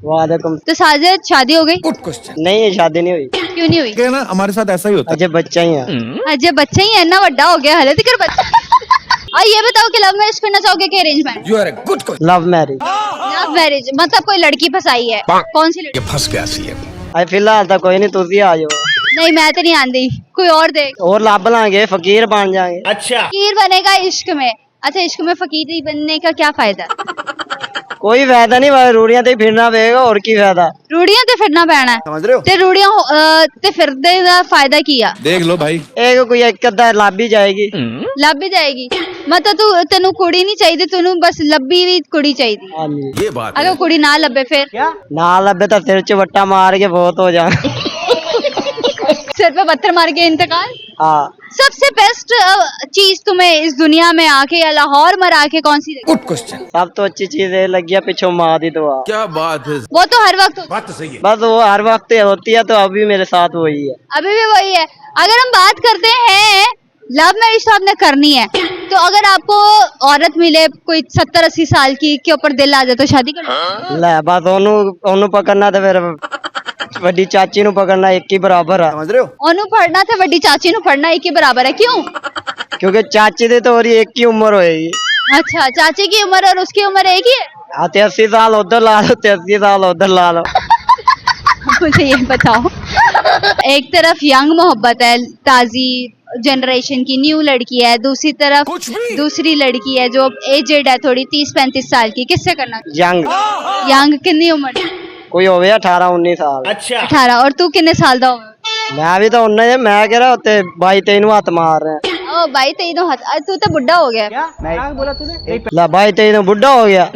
वालेकुम। तो साजिद शादी हो गई? नहीं है, शादी नहीं हुई। क्यों नहीं हुई? ना हमारे साथ ऐसा ही होता है। अजय बच्चा ही है। अजय बच्चा ही है ना, बड़ा हो गया हाले तक बच्चा। और ये बताओ कि लव मैरिज करना चाहोगे कि arrange marriage? You are a good question. Love marriage. Love marriage मतलब कोई लड़की फंसाई है? कौन सी लड़की? फंस गया सी है। अरे फिलहाल तो कोई नहीं, तुसी आ जाओ। नहीं मैं तो नहीं आंदी, कोई और देख। और लाभ लांगे, फकीर बन जाएंगे। फकीर बनेगा इश्क में? अच्छा, इश्क में फकीर बनने का क्या फायदा? कोई फायदा नहीं भाई, रूड़ियां ते फिरना पड़ेगा, और की फायदा। रूड़ियां ते फिरना पैना है। समझ रहे हो? ते रूड़ियां ते फिरदे दा फायदा की आ? देख लो भाई। एक कोई एक अद्धा लाभ भी जाएगी। ਲੱਭ भी जाएगी मतलब तू तेनू कुड़ी नहीं चाहिए, तेनू बस लब्बी भी कुड़ी चाहिए। हाँ जी। ये बात अगर कुड़ी ना लब्बे फिर ना लभे तो सिर च वट्टा मार के बहुत हो जाए। सिर पे पत्थर मार के इंतकाल। हाँ। सबसे बेस्ट चीज तुम्हें इस दुनिया में आके या लाहौर में आके कौन सी लगी? Good question. सब तो अच्छी चीज है लगी है, पिछो माँ दी दुआ। क्या बात है। वो तो हर वक्त बात तो सही है। बस वो हर वक्त होती है, तो अभी मेरे साथ वही है। अभी भी वही है। अगर हम बात करते हैं लव मैरिज तो आपने करनी है, तो अगर आपको औरत मिले कोई 70-80 साल की के ऊपर दिल आ जाए तो शादी कर लो? ले बस ओनू पकड़ना तो फिर वड्डी चाची नु पकड़ना एक ही बराबर है। समझ रहे हो? ओनू फड़ना थे वड्डी चाची नु फड़ना एक ही बराबर है, क्यों? क्योंकि चाची दी तो और एक ही उम्र होएगी। अच्छा, चाची की उम्र और उसकी उम्र एक ही है? आते 80 साल उधर ला लो, 80 साल उधर ला लो। मुझे ये बताओ, एक तरफ यंग मोहब्बत है, ताजी जनरेशन की न्यू लड़की है, दूसरी तरफ दूसरी लड़की है जो एजेड है थोड़ी, 30-35 साल की, किससे करना? यंग। यंग कितनी उम्र? कोई होवे 18-19 साल। 18। और तू कितने साल दा होगा? मैं भी तो उन्ना ही, मैं कह रहा होते 22-23 नु हाथ मार रहे हैं। ओ भाई तेरी हाथ, तू तो बुढ़ा हो गया। ला 22-23 नु बुढ़ा हो गया,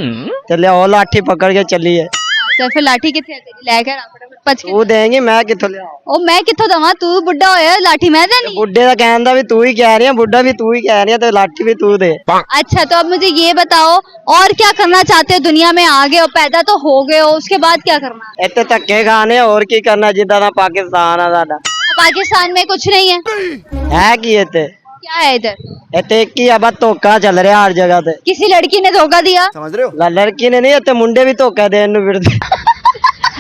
चलिए और लाठी पकड़ के चलिए। तो फिर लाठी कितने है तेरी? लेकर आ फटाफट पच के। तू देंगी, मैं किथों ले आऊं? ओ मैं किथों दवा, तू बुढ़ा होया, लाठी मैं देनी? बुढ़े का कहना भी तू ही कह रही है, बुढ़ा भी तू ही कह रही है, तो लाठी भी तू दे। अच्छा, तो अब मुझे ये बताओ और क्या करना चाहते हो? दुनिया में आ गए हो, पैदा तो हो गए हो, उसके बाद क्या करना? इतने धक्के खाने और की करना, जिदा ना पाकिस्तान है साडा। पाकिस्तान में कुछ नहीं है? है की इतने? क्या है इधर? इतने एक ही अब धोखा चल रहा हर जगह ते। किसी लड़की ने धोखा दिया? समझ रहे हो? लड़की ने नहीं, इतने मुंडे भी धोखा देने नु फिरदे।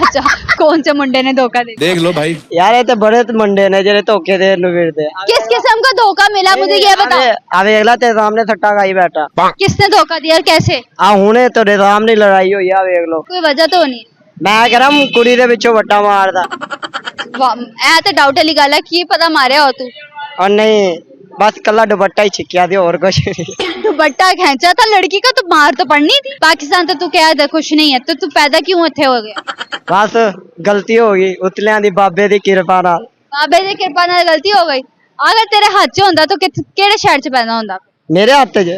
अच्छा, कौन से मुंडे ने धोखा दिया? देख लो भाई। यार इतने बड़े मुंडे ने जेरे धोखे देने नु फिरदे। किस किस्म का धोखा मिला मुझे ये बताओ? अब अगला तेरे सामने सट्टा खाई बैठा। किसने धोखा दिया और कैसे? आ हुने तेरे सामने लड़ाई हुई है, देख लो। कोई वजह तो नहीं? मैं कह रहा हूं कुड़ी दे पिछो वट्टा मारदा। ऐ तो डाउट वाली गल है, की पता मारिया हो तू? और नहीं, बस कला दुपट्टा ही छिकिया दे, और कुछ नहीं। दुपट्टा खींचा था लड़की का, तो मार तो पड़नी थी। पाकिस्तान तो तू कह दे कुछ नहीं है, तो तू पैदा क्यों इत्थे हो गया? बस गलती हो गई, उतलियां दी बाबे दी किरपा नाल। बाबे दी कृपा नाल गलती हो गई। अगर तेरे हाथ च होंदा तो केड़े शहर च पैदा होंदा? मेरे हाथ च,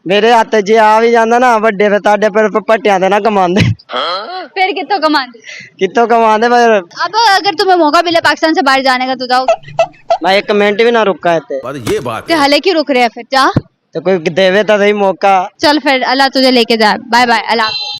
मेरे हाथ जे आ भी जांदा ना वड्डे, फिर ताडे पर पट्टियां दे ना कमांदे। फिर कित्थों कमांदे? कित्थों कमांदे पर अब अगर तुम्हें मौका मिले पाकिस्तान से बाहर जाने का तो जाओ? मैं एक मिनट भी ना रुका इत्ते। ये बात ते हले क्यों रुक रहे हैं? फिर जा, तो कोई देवे तो सही मौका। चल फिर अल्लाह तुझे लेके जाए। बाय बाय, अल्लाह हाफ़िज़।